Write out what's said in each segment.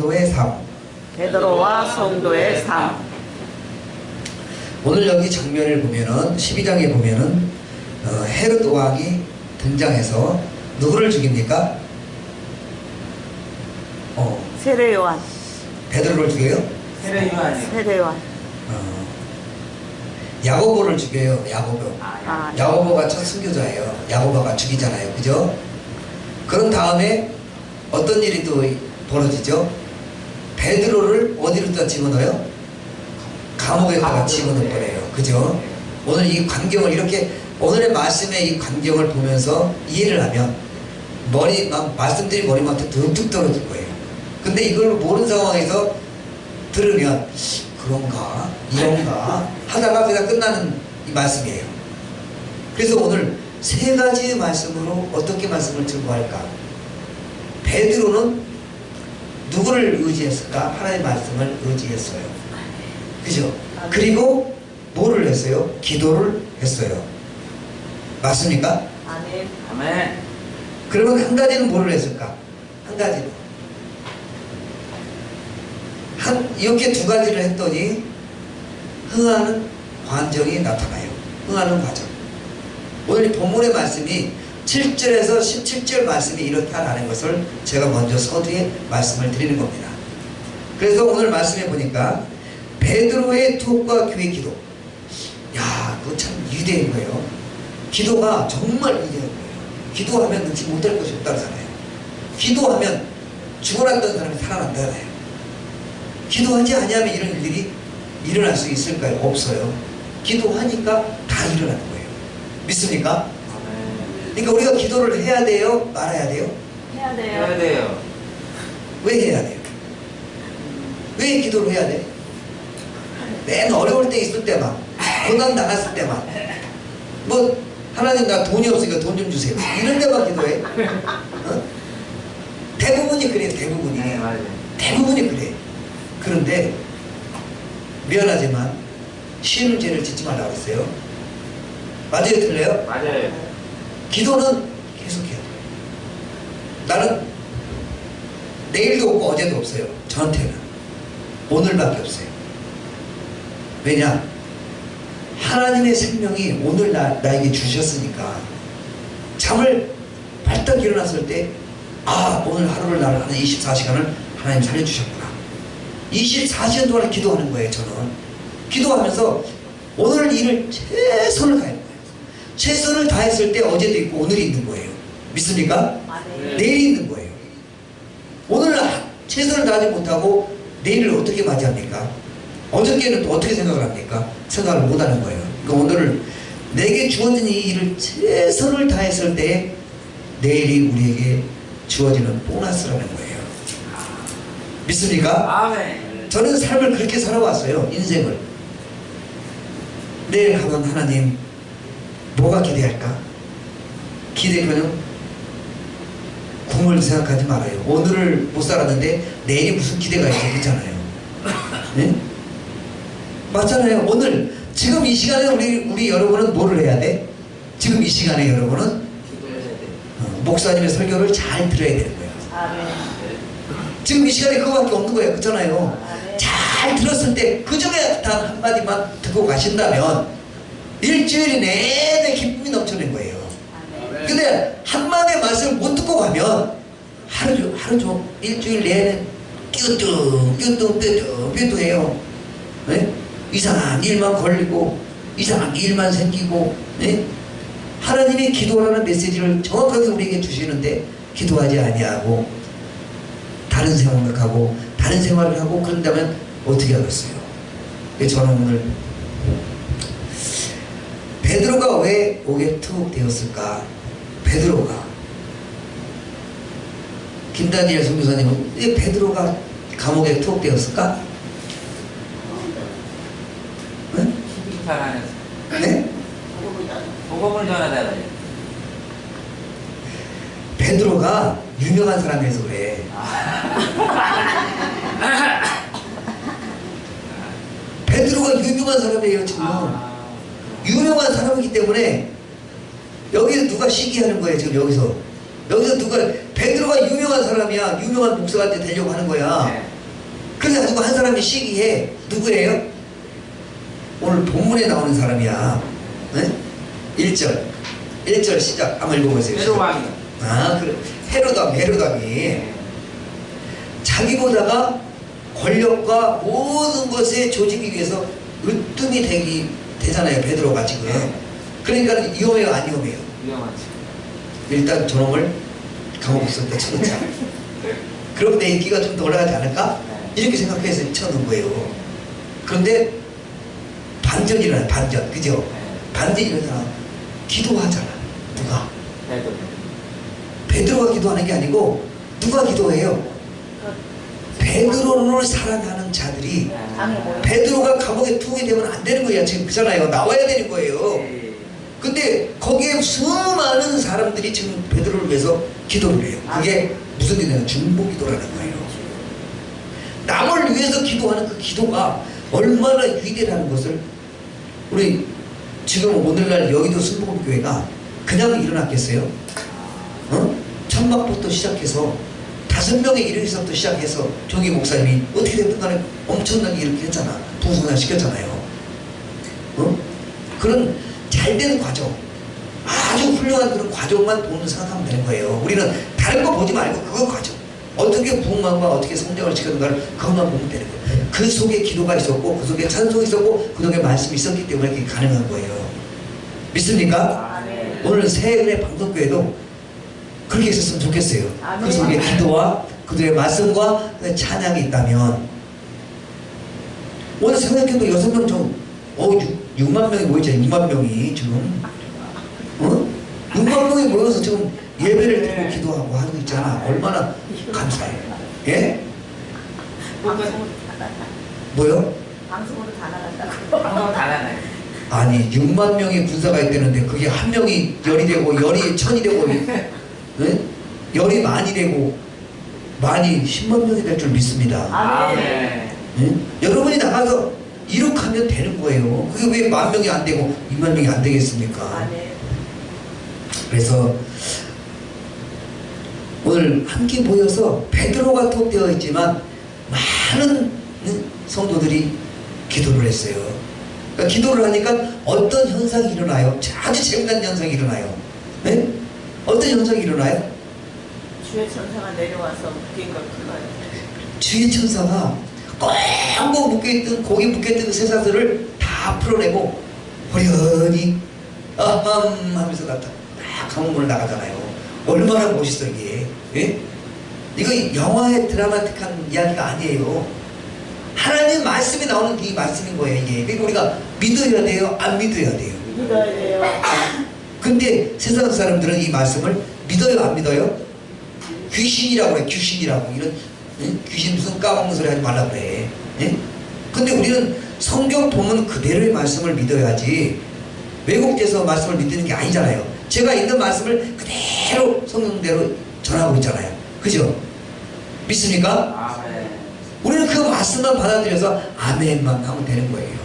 성도의 삶. 베드로와 성도의 삶. 오늘 여기 장면을 보면은 12장에 보면은 헤롯 왕이 등장해서 누구를 죽입니까? 세례 요한. 베드로를 죽여요? 세례 요한이요. 세례 요한. 야고보를 죽여요. 야고보. 아, 야고보가 첫 순교자예요. 야고보가 죽이잖아요. 그죠? 그런 다음에 어떤 일이 또 벌어지죠? 베드로를 어디로다 집어넣어요? 감옥에다가 집어넣어버려요. 그죠? 오늘 이 광경을 이렇게 오늘의 말씀의 이 광경을 보면서 이해를 하면 말씀들이 머리맡에 듬뿍 떨어질 거예요. 근데 이걸 모르는 상황에서 들으면 그런가? 이런가? 하다가 그냥 끝나는 이 말씀이에요. 그래서 오늘 세 가지의 말씀으로 어떻게 말씀을 들고 할까? 베드로는 누구를 의지했을까? 하나님의 말씀을 의지했어요. 그죠? 그리고 뭐를 했어요? 기도를 했어요. 맞습니까? 아멘. 아멘. 그러면 한 가지는 뭐를 했을까? 한 가지는 이렇게 두 가지를 했더니 흥하는 과정이 나타나요. 흥하는 과정. 오늘 이 본문의 말씀이 7절에서 17절 말씀이 이렇다라는 것을 제가 먼저 서두에 말씀을 드리는 겁니다. 그래서 오늘 말씀해 보니까 베드로의 투옥과 교회 기도. 야, 그거 참 위대한 거예요. 기도가 정말 위대한 거예요. 기도하면 능치 못할 것이 없다잖아요. 기도하면 죽어났던 사람이 살아난다잖아요. 기도하지 아니하면 이런 일들이 일어날 수 있을까요? 없어요. 기도하니까 다 일어나는 거예요. 믿습니까? 그러니까 우리가 기도를 해야 돼요? 말아야 돼요? 해야 돼요. 해야 돼요. 왜 해야 돼요? 왜 기도를 해야 돼? 맨 어려울 때 있을 때만, 고난 당했을 때만, 뭐 하나님 나 돈이 없으니까 돈 좀 주세요, 이런 데만 기도해. 대부분이 그래요. 대부분이. 네, 맞아요. 대부분이 그래. 그런데 미안하지만 쉬는 죄를 짓지 말라고 했어요. 맞아요? 틀려요? 맞아요. 기도는 계속해야 돼요. 나는 내일도 없고 어제도 없어요. 저한테는 오늘밖에 없어요. 왜냐? 하나님의 생명이 오늘 나에게 주셨으니까 잠을 발딱 일어났을 때 오늘 하루를 나를 하는 24시간을 하나님 살려주셨구나. 24시간 동안 기도하는 거예요. 저는 기도하면서 오늘 일을 최선을 다하는 거예요. 최선을 다했을 때 어제도 있고 오늘이 있는 거예요. 믿습니까? 네. 내일이 있는 거예요. 오늘 최선을 다하지 못하고 내일을 어떻게 맞이합니까? 어저께는 또 어떻게 생각을 합니까? 생각을 못하는 거예요. 그러니까 오늘 내게 주어진 이 일을 최선을 다했을 때 내일이 우리에게 주어지는 보너스라는 거예요. 믿습니까? 아멘. 저는 삶을 그렇게 살아왔어요. 인생을. 내일 하면 하나님 뭐가 기대할까? 기대면은 꿈을 생각하지 말아요. 오늘을 못 살았는데 내일이 무슨 기대가 있어. 그렇잖아요. 네? 맞잖아요. 오늘 지금 이 시간에 우리 여러분은 뭐를 해야 돼? 지금 이 시간에 여러분은 기도해야 돼. 목사님의 설교를 잘 들어야 되는 거예요. 아멘. 지금 이 시간에 그거밖에 없는 거예요. 그렇잖아요. 아멘. 잘 들었을 때 그 중에 단 한마디만 듣고 가신다면 일주일이 내내 기쁨이 넘쳐난 거예요. 아멘. 근데 한마디의 말씀을 못 듣고 가면 하루 종일 일주일 내내 삐뚤해요. 네? 이상한 일만 걸리고 이상한 일만 생기고, 네? 하나님이 기도라는 메시지를 정확하게 우리에게 주시는데 기도하지 아니하고 다른 생각하고 다른 생활을 하고 그런다면 어떻게 하겠어요? 저는 오늘 베드로가 왜 옥에 투옥되었을까? 베드로가, 김다니엘 선교사님은 왜 베드로가 감옥에 투옥되었을까? 네? 잘 안 했어. 네? 복음을 전하다가 베드로가 유명한 사람이라서 그래. 베드로가 유명한 사람이에요. 지금 유명한 사람이기 때문에 여기서 누가 시기하는 거예요. 지금 여기서 누가 베드로가 유명한 사람이야. 유명한 목사한테 되려고 하는 거야. 네. 그래서 누구 한 사람이 시기해. 누구예요? 오늘 본문에 나오는 사람이야. 네? 1절 시작 한번 읽어보세요. 헤롯왕이. 아, 그래. 헤롯왕이 자기보다가 권력과 모든 것에 조직이 위해서 으뜸이 되잖아요. 베드로가 지금. 그러니까 위험해요, 안 위험해요? 위험하지. 일단 저놈을 감옥에 쏟다 쳐놓자. 그럼 내 인기가 좀 더 올라가지 않을까? 이렇게 생각해서 쳐놓은 거예요. 그런데 반전이 일어나요. 반전. 그죠? 반전이 일어나. 기도하잖아. 누가? 베드로. 베드로가 기도하는 게 아니고 누가 기도해요? 베드로를 사랑하는 자들이 방에 모여. 베드로가 감옥에 투옥이 되면 안 되는 거야. 지금 그잖아요. 나와야 되는 거예요. 근데 거기에 수많은 사람들이 지금 베드로를 위해서 기도를 해요. 그게 무슨 기도냐면 중보 기도라는 거예요. 남을 위해서 기도하는 그 기도가 얼마나 위대라는 것을 우리 지금 오늘날 여의도 순복음교회가 그냥 일어났겠어요? 천막부터 시작해서 5명의 일에서부터 시작해서 종기 목사님이 어떻게 됐든 간에 엄청나게 이렇게 했잖아. 부흥을 시켰잖아요. 그런 잘된 과정, 아주 훌륭한 그런 과정만 보는 생각하면 되는 거예요. 우리는 다른 거 보지 말고 그거 과정, 어떻게 부흥만과 어떻게 성장을 시켰는가를 그것만 보면 되는 거예요. 그 속에 기도가 있었고 그 속에 찬송이 있었고 그 속에 말씀이 있었기 때문에 그게 가능한 거예요. 믿습니까? 아멘. 오늘 새은혜 방송교회도 그렇게 있었으면 좋겠어요. 아멘. 그 속에 기도와 그들의 말씀과 그 찬양이 있다면. 오늘 새은혜교도 6명 좀 6만 명이 모였잖아요. 2만 명이 지금 6만 명이 모여서 지금 예배를 드리고 기도하고 하고 있잖아. 얼마나 감사해요. 예? 방송으로 뭐요? 방송으로 다 나간다고. 방송 다 나가요. 아니 6만 명의 군사가 있다는데 그게 한 명이 열이 되고 열이 천이 되고 네? 열이 만이 되고 만이 10만 명이 될 줄 믿습니다. 아멘. 네? 여러분이 나가서 이룩하면 되는 거예요. 그게 왜 10,000명이 안 되고 2만 명이 안 되겠습니까? 아멘. 그래서 오늘 함께 모여서 베드로가 톱되어 있지만 많은 성도들이 기도를 했어요. 그러니까 기도를 하니까 어떤 현상이 일어나요? 아주 재미난 현상이 일어나요. 네? 어떤 현상이 일어나요? 주의 천사가 내려와서 묶인 걸 풀어요. 주의 천사가 꽁꽁 묶여있던 고기 묶여있던 세상들을 다 풀어내고 호련히 아함 하면서 딱 감옥문을 나가잖아요. 얼마나 멋있어 이게. 예? 이거 영화의 드라마틱한 이야기가 아니에요. 하나님 말씀이 나오는 이 말씀인 거예요 이게. 그러니까 우리가 믿어야 돼요? 안 믿어야 돼요? 믿어야 돼요. 근데 세상 사람들은 이 말씀을 믿어요 안 믿어요? 귀신이라고 그래. 귀신이라고. 이런 귀신 무슨 까먹는 소리 하지 말라고 그래. 예? 근데 우리는 성경 보면 그대로의 말씀을 믿어야지 왜곡돼서 말씀을 믿는 게 아니잖아요. 제가 있는 말씀을 그대로 성경대로 전하고 있잖아요. 그죠? 믿습니까? 아멘. 우리는 그 말씀만 받아들여서 아멘만 하면 되는 거예요.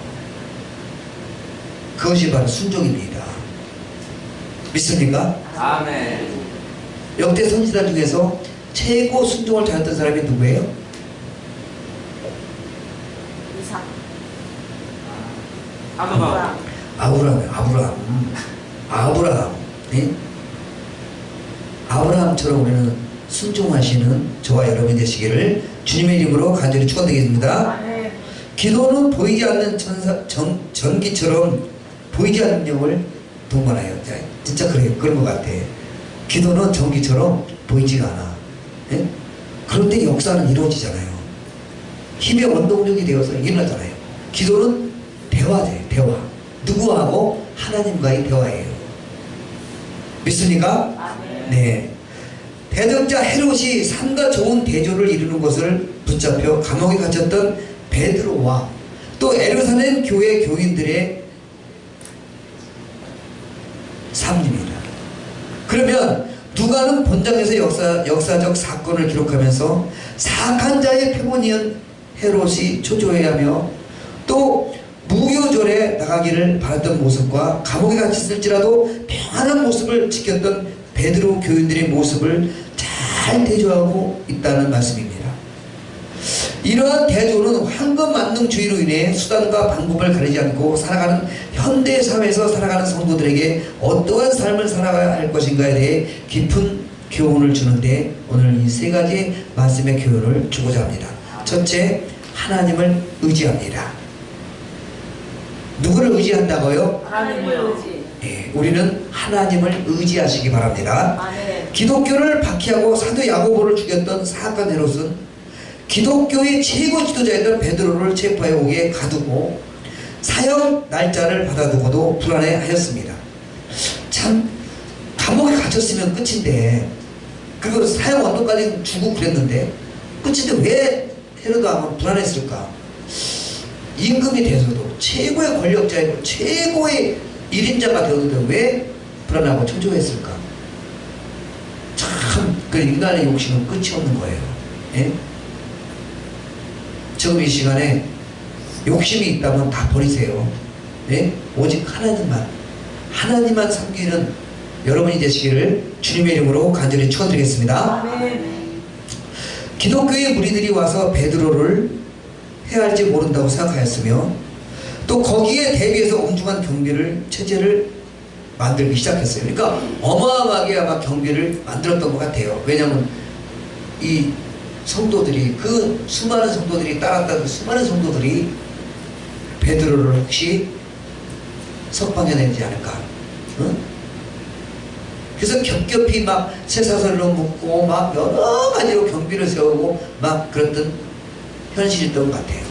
그것이 바로 순종입니다. 믿습니까? 아멘. 역대 선지자 중에서 최고 순종을 잘했던 사람이 누구예요? 이삭. 아브라함. 아브라함. 네? 아브라함처럼 우리는 순종하시는 저와 여러분이 되시기를 주님의 이름으로 간절히 축원드리겠습니다. 아멘. 기도는 보이지 않는 전기처럼 보이지 않는 영을 동반하여. 진짜 그래요. 그런 것 같아. 기도는 전기처럼 보이지가 않아. 예? 그런데 역사는 이루어지잖아요. 힘의 원동력이 되어서 일어나잖아요. 기도는 대화돼요. 대화. 누구하고? 하나님과의 대화예요. 믿습니까? 아멘. 네. 대적자 헤롯이 삼가 좋은 대조를 이루는 것을 붙잡혀 감옥에 갇혔던 베드로와 또 예루살렘 교회 교인들의 삶입니다. 그러면 누가는 본장에서 역사적 사건을 기록하면서 사악한 자의 표본이은 헤롯이 초조해야 하며 또 무교절에 나가기를 바랐던 모습과 감옥에 갇혔을지라도 평안한 모습을 지켰던 베드로 교인들의 모습을 잘 대조하고 있다는 말씀입니다. 이러한 대조는 황금만능주의로 인해 수단과 방법을 가리지 않고 살아가는 현대사회에서 살아가는 성도들에게 어떠한 삶을 살아가야 할 것인가에 대해 깊은 교훈을 주는데 오늘 이 세 가지 말씀의 교훈을 주고자 합니다. 첫째, 하나님을 의지합니다. 누구를 의지한다고요? 하나님을 의지. 예, 우리는 하나님을 의지하시기 바랍니다. 아멘. 기독교를 박해하고 사도 야고보를 죽였던 사악한 헤롯은 기독교의 최고 지도자였던 베드로를 체포해 오게 가두고 사형 날짜를 받아두고도 불안해하였습니다. 참 감옥에 갇혔으면 끝인데, 그리고 사형 언도까지 주고 그랬는데 끝인데 왜 헤롯 왕은 불안했을까? 임금이 돼서도 최고의 권력자이고 최고의 1인자가 되었는데 왜 불안하고 초조했을까? 참 그 인간의 욕심은 끝이 없는 거예요. 예? 지금 이 시간에 욕심이 있다면 다 버리세요. 네? 오직 하나님만 섬기는 여러분이 되시기를 주님의 이름으로 간절히 축원드리겠습니다. 아멘. 기독교의 무리들이 와서 베드로를 해할지 모른다고 생각하였으며 또 거기에 대비해서 엄중한 체제를 만들기 시작했어요. 그러니까 어마어마하게 아마 경비를 만들었던 것 같아요. 왜냐하면 이 성도들이, 그 수많은 성도들이 따랐다는 수많은 성도들이 베드로를 혹시 석방해내지 않을까? 응? 그래서 겹겹이 막 쇠사슬로 묶고 막 여러 가지로 경비를 세우고 막 그랬던 현실이었던 것 같아요.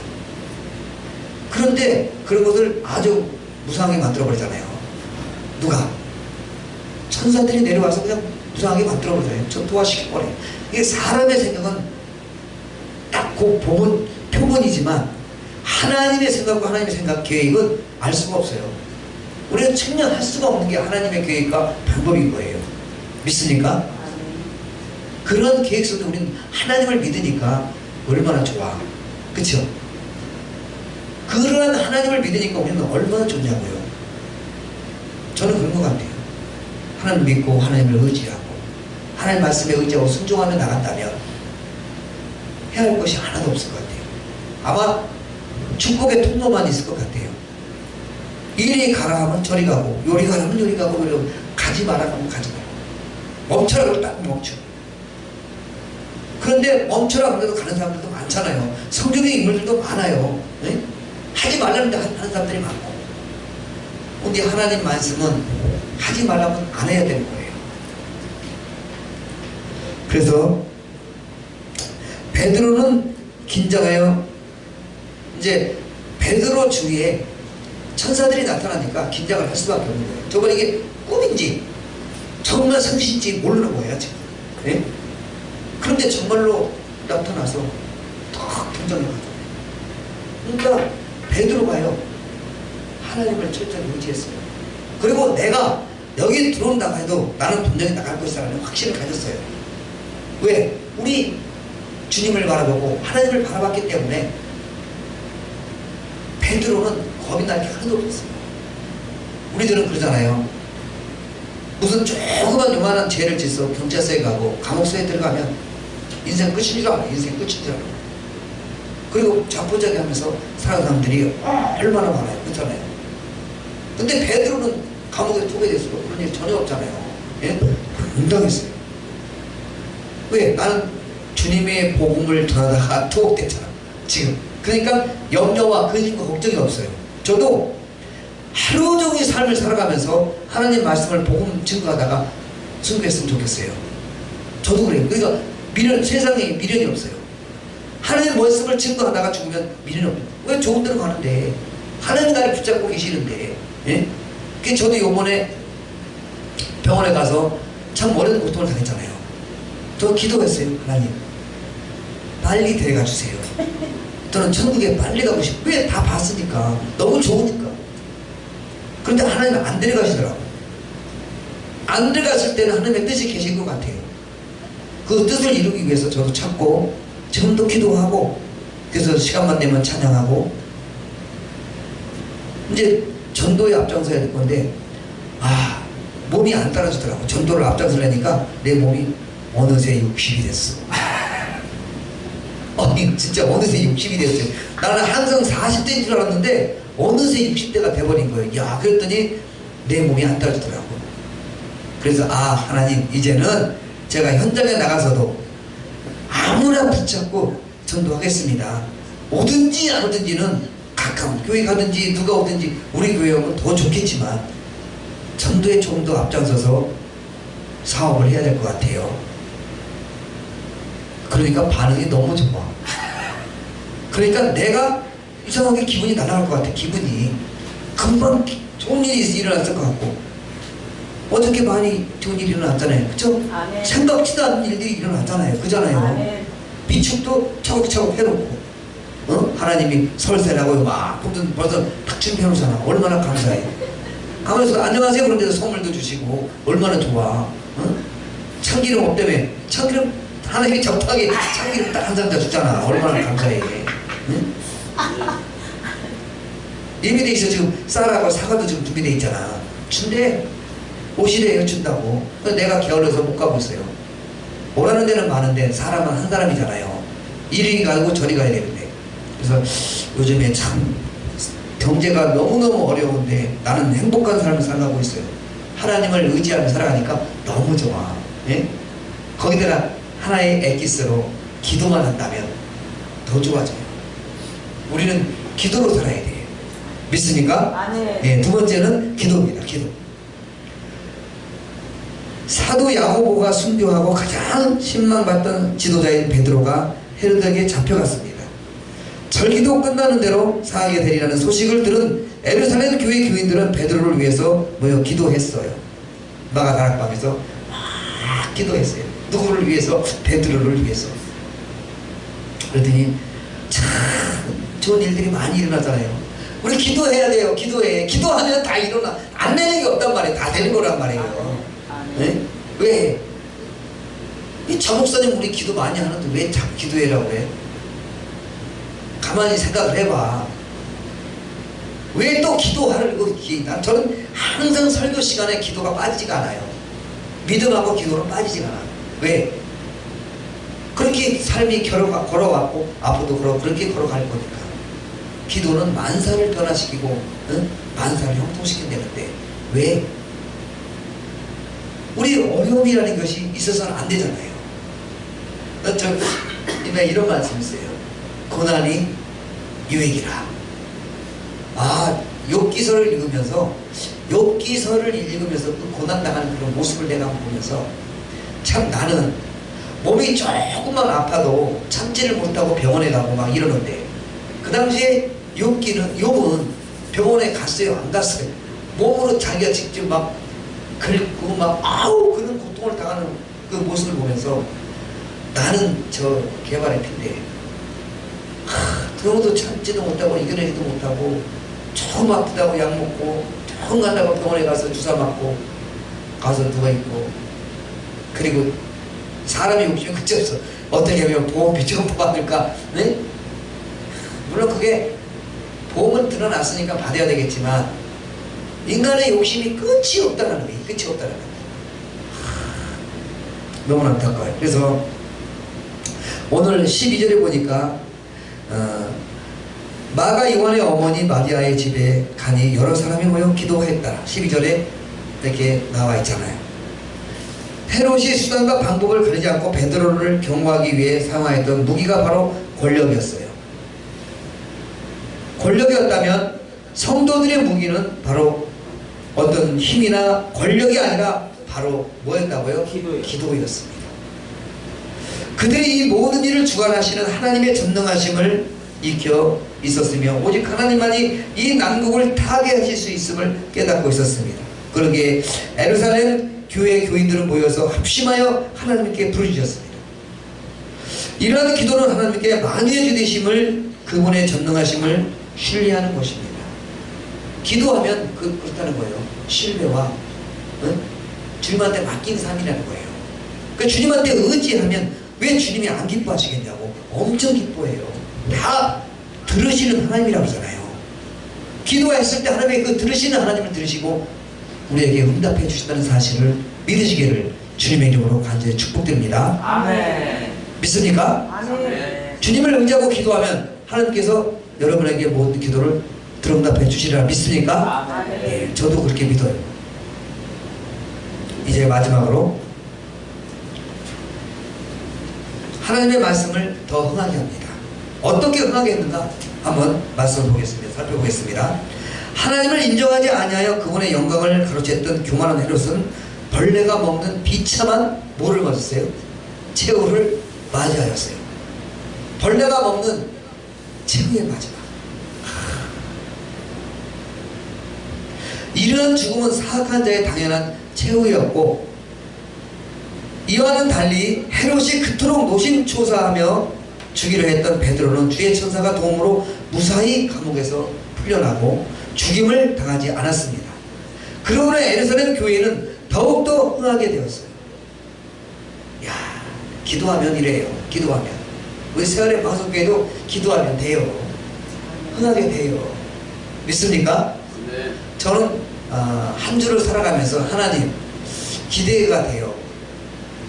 그런데 그런 것을 아주 무상하게 만들어버리잖아요. 누가? 천사들이 내려와서 그냥 무상하게 만들어버려요. 전투화시켜버려요. 이게 사람의 생각은 딱 그 표본이지만 하나님의 생각과 하나님의 생각 계획은 알 수가 없어요. 우리가 측량할 수가 없는 게 하나님의 계획과 방법인 거예요. 믿습니까? 그런 계획 속에 우리는 하나님을 믿으니까 얼마나 좋아. 그쵸? 그러한 하나님을 믿으니까 우리는 얼마나 좋냐고요. 저는 그런 것 같아요. 하나님 믿고 하나님을 의지하고 하나님 말씀에 의지하고 순종하며 나간다면 해야 할 것이 하나도 없을 것 같아요. 아마 축복의 통로만 있을 것 같아요. 이리 가라 하면 저리 가고, 요리 가라 하면 요리 가고, 가지 마라 하면 가지 마라. 멈춰라 그러면 딱 멈춰. 그런데 멈춰라 그래도 가는 사람들도 많잖아요. 성경의 인물들도 많아요. 네? 하지 말라는데 하는 사람들이 많고. 근데 하나님 말씀은 하지 말라면 안 해야 되는 거예요. 그래서 베드로는 긴장하여 이제 베드로 주위에 천사들이 나타나니까 긴장을 할 수밖에 없는 거예요. 저건 이게 꿈인지 정말 상신지 모르는 거예요 지금. 네? 그런데 정말로 나타나서 탁 등장해가지고, 그러니까 베드로가요 하나님을 철저히 의지했어요. 그리고 내가 여기 들어온다고 해도 나는 분명히 나갈 것이라는 확신을 가졌어요. 왜? 우리 주님을 바라보고 하나님을 바라봤기 때문에 베드로는 겁이 날 게 하나도 없었어요. 우리들은 그러잖아요. 무슨 조그만 요만한 죄를 짓어 경찰서에 가고 감옥소에 들어가면 인생 끝인 줄 알아요. 인생 끝인 줄 알아요. 그리고 자포자기 하면서 살아가는 사람들이 얼마나 많아요. 그렇잖아요. 근데 베드로는 감옥에 투배됐어도 그런 일 전혀 없잖아요. 예? 응당했어요. 왜? 나는 주님의 복음을 전하다가 투옥됐잖아 지금. 그러니까 염려와 근심과 걱정이 없어요. 저도 하루 종일 삶을 살아가면서 하나님 말씀을 복음 증거하다가 순교했으면 좋겠어요. 저도 그래요. 그러니까 세상에 미련이 없어요. 하나님 말씀을 증거하다가 죽으면 미련이 없어요. 왜 좋은 데로 가는데 하나님 나를 붙잡고 계시는데. 예? 그 저도 요번에 병원에 가서 참 오랜 고통을 당했잖아요. 저 기도했어요. 하나님 빨리 데려가 주세요. 저는 천국에 빨리 가고 싶어요. 왜? 다 봤으니까. 너무 좋으니까. 그런데 하나님은 안 데려가시더라고요. 안 데려갔을 때는 하나님의 뜻이 계신 것 같아요. 그 뜻을 이루기 위해서 저도 찾고 지금도 기도하고, 그래서 시간만 되면 찬양하고, 이제 전도에 앞장서야 될 건데 몸이 안 따라주더라고. 전도를 앞장서려니까 내 몸이 어느새 60이 됐어. 아니 진짜 어느새 60이 됐어요. 나는 항상 40대인 줄 알았는데 어느새 60대가 돼버린 거예요. 야, 그랬더니 내 몸이 안 따라주더라고. 그래서 아, 하나님 이제는 제가 현장에 나가서도 아무나 붙잡고 전도하겠습니다. 오든지 안 오든지는 가까운 교회 가든지 누가 오든지 우리 교회 오면 더 좋겠지만 전도에 조금 더 앞장서서 사업을 해야 될 것 같아요. 그러니까 반응이 너무 좋아. 그러니까 내가 이상하게 기분이 날아갈 것 같아. 기분이 금방 좋은 일이 일어났을 것 같고, 어떻게 많이 좋은 일이 일어났잖아요. 그쵸? 아멘. 생각지도 않은 일들이 일어났잖아요. 그잖아요. 아멘. 비축도 차곡차곡 해놓고, 하나님이 설세라고 막 벌써 탁 펴놓잖아. 얼마나 감사해. 가면서 안녕하세요 그런데도 선물도 주시고 얼마나 좋아. 참기름 없다며. 참기름 하나님이 적당하게 참기름 딱 한 상자 주잖아. 얼마나 감사해. 응? 이미 돼 있어. 지금 쌀하고 사과도 지금 준비돼 있잖아. 준대. 오시래요. 준다고. 내가 게을러서 못 가고 있어요. 오라는 데는 많은데 사람은 한 사람이잖아요. 이리 가고 저리 가야 되는데. 그래서 요즘에 참 경제가 너무너무 어려운데 나는 행복한 삶을 살아가고 있어요. 하나님을 의지하며 살아가니까 너무 좋아. 예? 거기다가 하나의 엑기스로 기도만 한다면 더 좋아져요. 우리는 기도로 살아야 돼요. 믿습니까? 아멘. 예, 두 번째는 기도입니다. 기도. 사도 야고보가 순교하고 가장 신망받던 지도자인 베드로가 헤로드에게 잡혀갔습니다. 절기도 끝나는 대로 사하게 되리라는 소식을 들은 예루살렘 교회 교인들은 베드로를 위해서 모여 기도했어요. 마가 다락방에서 막 기도했어요. 누구를 위해서? 베드로를 위해서. 그랬더니 참 좋은 일들이 많이 일어나잖아요. 우리 기도해야 돼요. 기도해. 기도하면 다 일어나. 안 되는 게 없단 말이에요. 다 되는 거란 말이에요. 네? 왜? 이 전목사님 우리 기도 많이 하는데 왜 자꾸 기도해라고 그래? 가만히 생각을 해봐. 왜 또 기도하려고? 저는 항상 설교 시간에 기도가 빠지지가 않아요. 믿음하고 기도는 빠지지가 않아요. 왜? 그렇게 삶이 걸어왔고 앞으로도 그렇게 걸어갈 거니까. 기도는 만사를 변화시키고 만사를 형통시킨다는데 왜? 우리 어려움이라는 것이 있어서는 안 되잖아요. 저 이런 말씀 있어요. 고난이 유익이라. 아, 욥기서를 읽으면서 그 고난당하는 그런 모습을 내가 보면서 참 나는 몸이 조금만 아파도 참지를 못하고 병원에 가고 막 이러는데 그 당시에 욥은 병원에 갔어요? 안 갔어요? 몸으로 자기가 직접 막 긁고 막 아우 그런 고통을 당하는 그 모습을 보면서 나는 저 개발의 피인데 병도 참지도 못하고 이겨내지도 못하고 조금 아프다고 약 먹고 조금 간다고 병원에 가서 주사 맞고 가서 누워있고 그리고 사람이 욕심이 그치 없어. 어떻게 하면 보험비 좀 받을까? 네? 물론 그게 보험은 드러났으니까 받아야 되겠지만 인간의 욕심이 끝이 없다는 거예요. 끝이 없다는 거예요. 너무 안타까워요. 그래서 오늘 12절에 보니까 마가 요한의 어머니 마리아의 집에 가니 여러 사람이 모여 기도했다. 12절에 이렇게 나와 있잖아요. 헤롯이 수단과 방법을 가리지 않고 베드로를 경고하기 위해 사용하였던 무기가 바로 권력이었어요. 권력이었다면 성도들의 무기는 바로 어떤 힘이나 권력이 아니라 바로 뭐였다고요? 기도였습니다. 그들이 이 모든 일을 주관하시는 하나님의 전능하심을 익혀 있었으며 오직 하나님만이 이 난국을 타개하실 수 있음을 깨닫고 있었습니다. 그러기에 예루살렘 교회 교인들은 모여서 합심하여 하나님께 부르짖었습니다. 이러한 기도는 하나님께 만유의 주되심을 그분의 전능하심을 신뢰하는 것입니다. 기도하면 그렇다는 거예요. 신뢰와 주님한테 맡긴 삶이라는 거예요. 그 주님한테 의지하면 왜 주님이 안 기뻐하시겠냐고. 엄청 기뻐해요. 다 들으시는 하나님이라고 하잖아요. 기도했을 때 하나님의 그 들으시는 하나님을 들으시고 우리에게 응답해 주신다는 사실을 믿으시기를 주님의 이름으로 간절히 축복드립니다. 아멘. 믿습니까? 아멘. 주님을 의지하고 기도하면 하나님께서 여러분에게 모든 기도를 들응답해 주시리라 믿습니까? 아멘. 예, 저도 그렇게 믿어요. 이제 마지막으로 하나님의 말씀을 더 흥하게 합니다. 어떻게 흥하게 했는가? 한번 말씀을 보겠습니다. 살펴보겠습니다. 하나님을 인정하지 아니하여 그분의 영광을 가로챘던 교만한 헤롯은 벌레가 먹는 비참한 뭐를 맞았어요? 최후를 맞이하였어요. 벌레가 먹는 최후의 마지막. 이런 죽음은 사악한 자의 당연한 최후였고, 이와는 달리 헤롯이 그토록 노심초사하며 죽이려 했던 베드로는 주의 천사가 도움으로 무사히 감옥에서 풀려나고 죽임을 당하지 않았습니다. 그러므로 예루살렘 교회는 더욱더 흥하게 되었어요. 야, 기도하면 이래요. 기도하면 우리 세월의 방송교회도 기도하면 돼요. 흥하게 돼요. 믿습니까? 네. 저는 한 주를 살아가면서 하나님 기대가 돼요.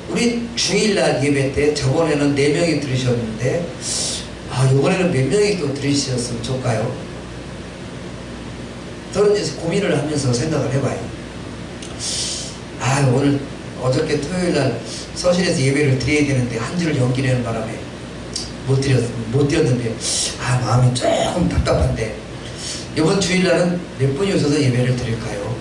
우리 주일날 예배 때 저번에는 4명이 들으셨는데 이번에는 몇 명이 또 들으셨으면 좋을까요? 저는 이제 고민을 하면서 생각을 해봐요. 오늘 어저께 토요일날 서실에서 예배를 드려야 되는데 한 주를 연기하는 바람에 못 드렸는데 마음이 조금 답답한데 이번 주일날은 몇 분이 오셔서 예배를 드릴까요?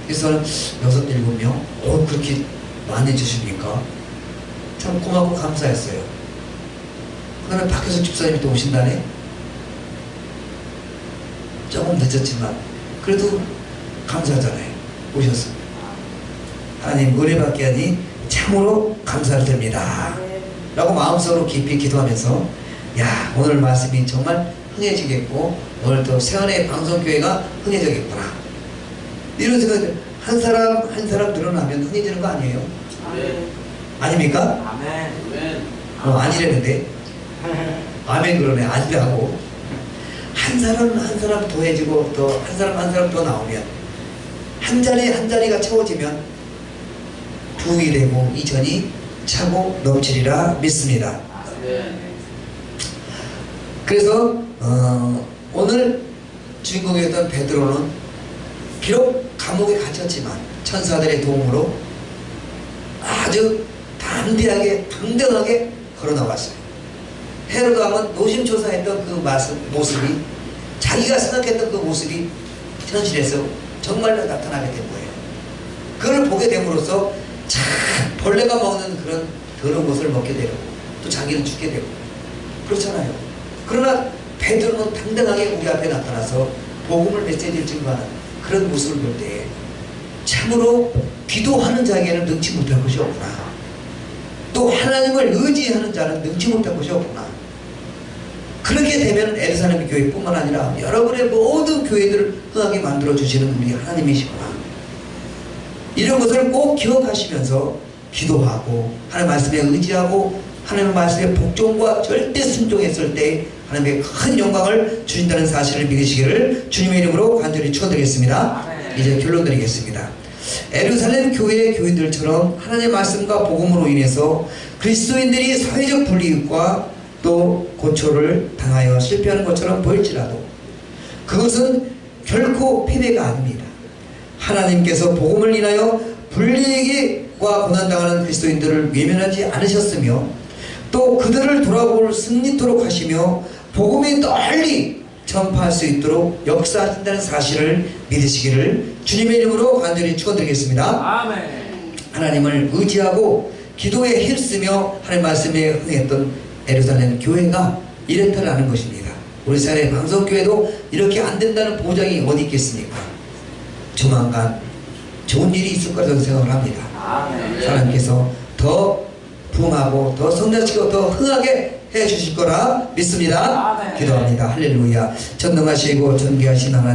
그래서 6, 7명? 그렇게 많이 주십니까? 참 고맙고 감사했어요. 그 다음에 박효석 집사님이 또 오신다네? 조금 늦었지만 그래도 감사하잖아요. 오셨어. 하나님 은혜받게 하니 참으로 감사를 드립니다. 라고 마음속으로 깊이 기도하면서 오늘 말씀이 정말 흥해지겠고 오늘 또 세원의 방송교회가 흥해지겠구나 이런 생각들 한 사람 한 사람 늘어나면 흥해지는 거 아니에요? 네. 아닙니까? 아멘. 아멘. 아니랬는데 아멘 그러네. 아니라고 한 사람 한 사람 더해지고 또 한 사람 한 사람 더 나오면 한 자리 한 자리가 채워지면 부이 되고 이 전이 차고 넘치리라 믿습니다. 아멘. 그래서 오늘 주인공이었던 베드로는 비록 감옥에 갇혔지만 천사들의 도움으로 아주 담대하게 당당하게 걸어 나왔어요. 헤롯 왕은 노심초사했던 그 모습이 자기가 생각했던 그 모습이 현실에서 정말로 나타나게 된 거예요. 그걸 보게 됨으로써 참 벌레가 먹는 그런 더러운 것을 먹게 되고 또 자기는 죽게 되고 그렇잖아요. 그러나 베드로는 당당하게 우리 앞에 나타나서 복음을 메시지를 증거하는 그런 모습을 볼 때 참으로 기도하는 자에게는 능치 못할 것이 없구나. 또 하나님을 의지하는 자는 능치 못할 것이 없구나. 그렇게 되면 예루살렘 교회뿐만 아니라 여러분의 모든 교회들을 흥하게 만들어주시는 우리 하나님이시구나. 이런 것을 꼭 기억하시면서 기도하고 하나님 말씀에 의지하고 하나님의 말씀에 복종과 절대 순종했을 때 하나님의 큰 영광을 주신다는 사실을 믿으시기를 주님의 이름으로 간절히 축원드리겠습니다. 이제 결론 드리겠습니다. 예루살렘 교회의 교인들처럼 하나님의 말씀과 복음으로 인해서 그리스도인들이 사회적 불이익과 또 고초를 당하여 실패하는 것처럼 보일지라도 그것은 결코 패배가 아닙니다. 하나님께서 복음을 인하여 불이익과 고난당하는 그리스도인들을 외면하지 않으셨으며 또 그들을 돌아볼 승리토록 하시며 복음이 널리 전파할 수 있도록 역사하신다는 사실을 믿으시기를 주님의 이름으로 간절히 축원드리겠습니다. 아멘. 하나님을 의지하고 기도에 힘쓰며 하나님 말씀에 흥했던 예루살렘 교회가 이랬다라는 것입니다. 우리 사회 방송교회도 이렇게 안 된다는 보장이 어디 있겠습니까? 조만간 좋은 일이 있을 거라고 생각을 합니다. 아멘. 하나님께서 더 부흥하고 더 성장시키고 더 흥하게 해주실 거라 믿습니다. 아멘. 기도합니다. 할렐루야. 전능하시고 존귀하신 하나님